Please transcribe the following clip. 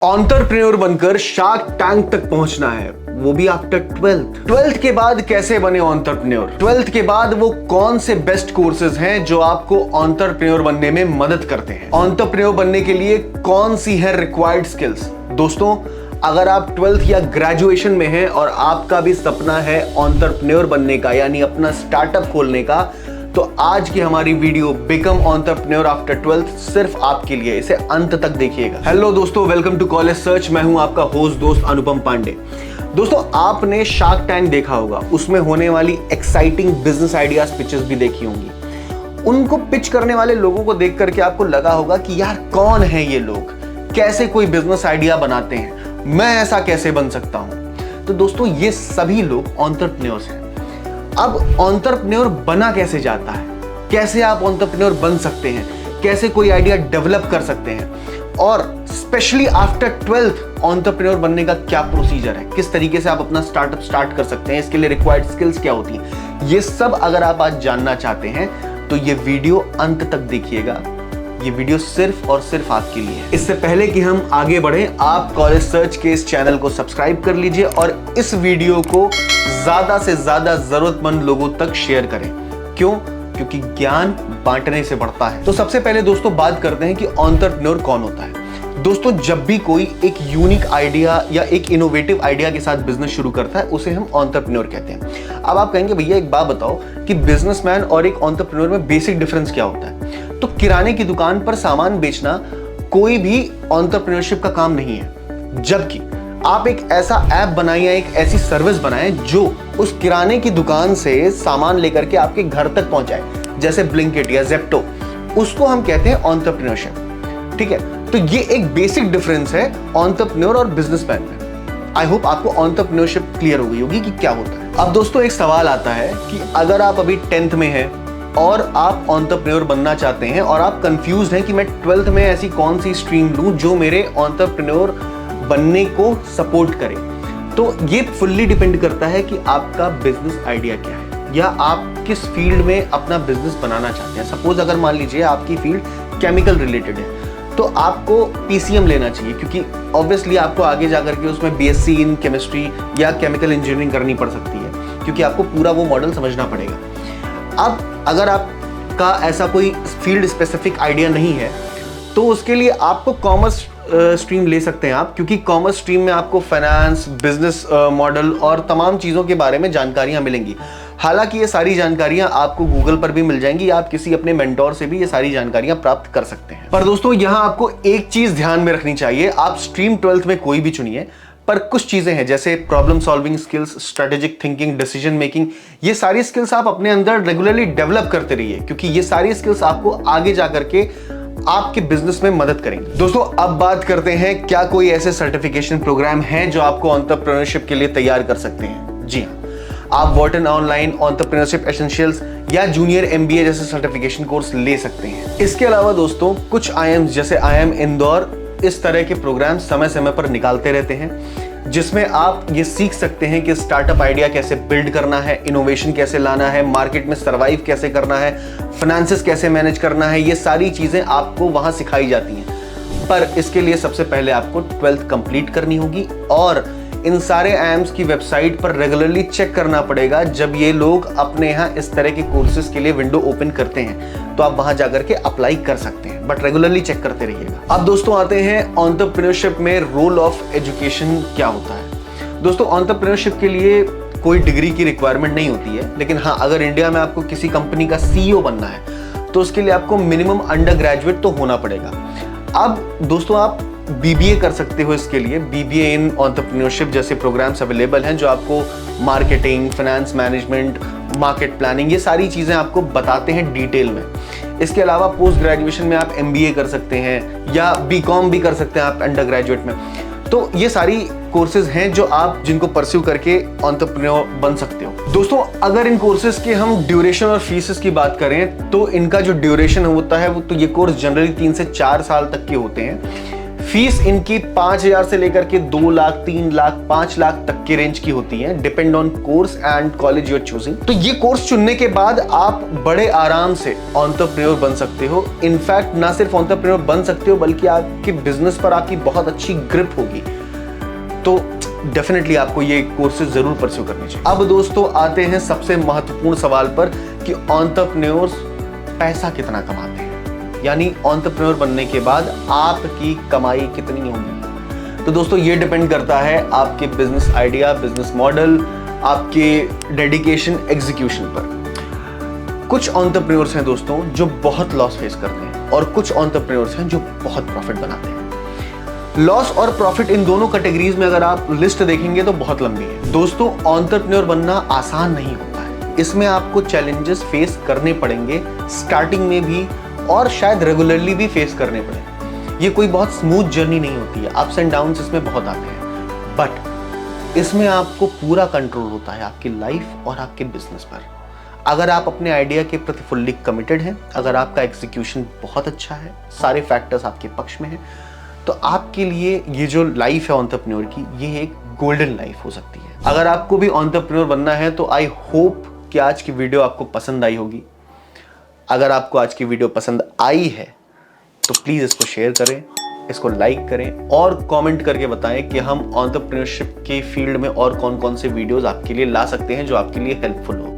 Entrepreneur बनकर shark tank तक पहुंचना है, वो भी आफ्टर 12th के बाद कैसे बने एंटरप्रेन्योर। 12th के बाद वो कौन से बेस्ट कोर्सेज हैं जो आपको एंटरप्रेन्योर बनने में मदद करते हैं। एंटरप्रेन्योर बनने के लिए कौन सी है रिक्वायर्ड स्किल्स। दोस्तों, अगर आप 12th या ग्रेजुएशन में हैं और आपका भी सपना है एंटरप्रेन्योर बनने का, यानी अपना स्टार्टअप खोलने का, तो आज की हमारी video become entrepreneur after 12th सिर्फ आपके लिए, इसे अंत तक देखिएगा। हेलो दोस्तों, वेलकम टू कॉलेज सर्च। मैं हूं आपका होस्ट दोस्त अनुपम पांडे। दोस्तों, आपने शार्क टैंक देखा होगा, उसमें होने वाली एक्साइटिंग बिजनेस आइडियाज पिचेस भी देखी होंगी। उनको पिच करने वाले लोगों को देख करके आपको लगा होगा कि यार कौन है ये लोग, कैसे कोई बिजनेस आइडिया बनाते हैं, मैं ऐसा कैसे बन सकता हूं। तो दोस्तों, ये सभी लोग एंटरप्रेन्योर्स हैं। अब एंटरप्रेन्योर बना कैसे जाता है, कैसे आप एंटरप्रेन्योर बन सकते हैं, कैसे कोई आइडिया डेवलप कर सकते हैं, और स्पेशली आफ्टर 12th एंटरप्रेन्योर बनने का क्या प्रोसीजर है, किस तरीके से आप अपना स्टार्टअप स्टार्ट कर सकते हैं, इसके लिए रिक्वायर्ड स्किल्स क्या होती हैं, ये सब अगर आप आज जानना चाहते हैं तो ये वीडियो अंत तक देखिएगा। ये वीडियो सिर्फ और सिर्फ आपके लिए है। इससे पहले कि हम आगे बढ़ें, आप कॉलेज सर्च के इस चैनल को सब्सक्राइब कर लीजिए और इस वीडियो को ज्यादा से ज्यादा जरूरतमंद लोगों तक शेयर करें। क्यों? क्योंकि ज्ञान बांटने से बढ़ता है। तो सबसे पहले दोस्तों बात करते हैं कि एंटरप्रेन्योर कौन होता है। दोस्तों, जब भी कोई एक यूनिक आइडिया या एक इनोवेटिव आइडिया के साथ बिजनेस शुरू करता है, उसे हम एंटरप्रेन्योर कहते हैं। अब आप कहेंगे भैया एक बात बताओ कि बिजनेसमैन और एक एंटरप्रेन्योर में बेसिक डिफरेंस क्या होता है। तो किराने की दुकान पर सामान बेचना कोई भी एंटरप्रेन्योरशिप का काम नहीं है, जबकि आप एक ऐसा ऐप बनाएं या एक ऐसी सर्विस बनाएं जो उस किराने की दुकान से सामान लेकर के आपके घर तक पहुंचाए, जैसे ब्लिंकिट या ज़ेप्टो, उसको हम कहते हैं एंटरप्रेन्योरशिप। ठीक है, तो ये एक बेसिक डिफरेंस है एंटरप्रेन्योर और बिजनेसमैन में। आई होप आपको एंटरप्रेन्योरशिप क्लियर हो गई होगी कि क्या होता है। अब दोस्तों, एक सवाल आता है कि अगर आप अभी 10th में हैं और आप एंटरप्रेन्योर बनना चाहते हैं और आप कंफ्यूज हैं कि मैं 12th में ऐसी कौन सी स्ट्रीम लूं जो मेरे एंटरप्रेन्योर बनने को सपोर्ट करे, तो ये फुल्ली डिपेंड करता है कि आपका बिजनेस आइडिया क्या है या आप किस फील्ड में अपना बिजनेस बनाना चाहते हैं। सपोज अगर मान लीजिए आपकी फील्ड केमिकल रिलेटेड है, तो आपको PCM लेना चाहिए, क्योंकि ऑब्वियसली आपको आगे जाकर के उसमें BSc इन केमिस्ट्री या केमिकल इंजीनियरिंग करनी पड़ सकती है, क्योंकि आपको पूरा वो मॉडल समझना पड़ेगा। अब अगर आपका ऐसा कोई फील्ड स्पेसिफिक आइडिया नहीं है, तो उसके लिए आपको कॉमर्स स्ट्रीम ले सकते हैं आप, क्योंकि कॉमर्स स्ट्रीम में आपको फाइनेंस, बिजनेस मॉडल और तमाम चीज़ों के बारे में जानकारियां मिलेंगी। हालांकि ये सारी जानकारियां आपको गूगल पर भी मिल जाएंगी, आप किसी अपने मेंटोर से भी ये सारी जानकारियां प्राप्त कर सकते हैं। पर दोस्तों, यहाँ आपको एक चीज़ ध्यान में रखनी चाहिए, आप स्ट्रीम 12th में कोई भी चुनिए, पर कुछ चीज़ें हैं जैसे problem solving skills, strategic thinking, decision making, ये सारी स्किल्स आप अपने अंदर रेगुलरली डेवलप करते रहिए, क्योंकि ये सारी स्किल्स आपको आगे जाकर के आपके बिजनेस में मदद करेंगे। दोस्तों, अब बात करते हैं क्या कोई ऐसे सर्टिफिकेशन प्रोग्राम हैं जो आपको एंटरप्रेन्योरशिप के लिए तैयार कर सकते हैं। जी हाँ, आप व्हार्टन ऑनलाइन एंटरप्रेन्योरशिप एसेंशियल्स या जूनियर MBA जैसे सर्टिफिकेशन कोर्स ले सकते हैं। इसके अलावा दोस्तों, कुछ IIMs जैसे IIM इंदौर इस तरह के प्रोग्राम समय समय पर निकालते रहते हैं, जिसमें आप ये सीख सकते हैं कि स्टार्टअप आइडिया कैसे बिल्ड करना है, इनोवेशन कैसे लाना है, मार्केट में सर्वाइव कैसे करना है, फाइनेंसेस कैसे मैनेज करना है। ये सारी चीज़ें आपको वहाँ सिखाई जाती हैं। पर इसके लिए सबसे पहले आपको 12th कंप्लीट करनी होगी और इन सारे IIMs की वेबसाइट पर रेगुलरली चेक करना पड़ेगा। जब ये लोग अपने यहाँ इस तरह के कोर्सेज के लिए विंडो ओपन करते हैं, तो आप वहाँ जाकर के अप्लाई कर सकते हैं, बट रेगुलरली चेक करते रहिएगा। अब दोस्तों आते हैं एंटरप्रेन्योरशिप में रोल ऑफ एजुकेशन क्या होता है। दोस्तों, एंटरप्रेन्योरशिप के लिए कोई डिग्री की रिक्वायरमेंट नहीं होती है, लेकिन हाँ, अगर इंडिया में आपको किसी कंपनी का CEO बनना है तो उसके लिए आपको मिनिमम अंडर ग्रेजुएट तो होना पड़ेगा। अब दोस्तों, आप BBA कर सकते हो। इसके लिए BBA इन एंटरप्रेन्योरशिप जैसे प्रोग्राम्स अवेलेबल हैं जो आपको marketing, finance management, market planning, ये सारी चीज़ें आपको बताते हैं डिटेल में। इसके अलावा पोस्ट ग्रेजुएशन में आप MBA कर सकते हैं या BCom भी कर सकते हैं आप अंडर ग्रेजुएट में। तो ये सारी कोर्सेज हैं जो आप जिनको परस्यू करके एंटरप्रेन्योर बन सकते हो। दोस्तों, अगर इन कोर्सेज के हम ड्यूरेशन और फीसेस की बात करें, तो इनका जो ड्यूरेशन होता है वो तो ये कोर्स जनरली 3 से 4 साल तक के होते हैं। फीस इनकी 5,000 से लेकर के 2 लाख, 3 लाख, 5 लाख तक के रेंज की होती है, depend on course and college you are choosing. तो ये कोर्स चुनने के बाद आप बड़े आराम से एंटरप्रेन्योर बन सकते हो। इनफैक्ट ना सिर्फ एंटरप्रेन्योर बन सकते हो बल्कि आपके बिजनेस पर आपकी बहुत अच्छी ग्रिप होगी। तो डेफिनेटली आपको ये कोर्सेज जरूर परस्यू करनी चाहिए। अब दोस्तों आते हैं सबसे महत्वपूर्ण सवाल पर कि एंटरप्रेन्योर्स पैसा कितना कमाते हैं, यानी एंटरप्रेन्योर बनने के बाद आपकी कमाई कितनी होगी। तो दोस्तों ये डिपेंड करता है आपके बिजनेस आइडिया, बिजनेस मॉडल, आपके डेडिकेशन, एग्जीक्यूशन पर। कुछ एंटरप्रेन्योर्स हैं दोस्तों जो बहुत लॉस फेस करते हैं और कुछ एंटरप्रेन्योर्स हैं जो बहुत प्रॉफिट बनाते हैं। लॉस और प्रॉफिट इन दोनों कैटेगरीज में अगर आप लिस्ट देखेंगे तो बहुत लंबी है। दोस्तों एंटरप्रेन्योर बनना आसान नहीं होता है, इसमें आपको चैलेंजेस फेस करने पड़ेंगे, स्टार्टिंग में भी और शायद रेगुलरली भी फेस करने पड़े। ये कोई बहुत स्मूथ जर्नी नहीं होती है, अप्स एंड डाउन्स इसमें बहुत आते हैं, बट इसमें आपको पूरा कंट्रोल होता है आपकी लाइफ और आपके बिजनेस पर। अगर आप अपने आइडिया के प्रति फुल्ली कमिटेड हैं, अगर आपका एग्जीक्यूशन बहुत अच्छा है, सारे फैक्टर्स आपके पक्ष में हैं, तो आपके लिए ये जो लाइफ है एंटरप्रेन्योर की, ये एक गोल्डन लाइफ हो सकती है। अगर आपको भी एंटरप्रेन्योर बनना है तो आई होप कि आज की वीडियो आपको पसंद आई होगी। अगर आपको आज की वीडियो पसंद आई है तो प्लीज इसको शेयर करें, इसको लाइक करें और कमेंट करके बताएं कि हम एंटरप्रेन्योरशिप के फील्ड में और कौन कौन से वीडियोस आपके लिए ला सकते हैं जो आपके लिए हेल्पफुल हो।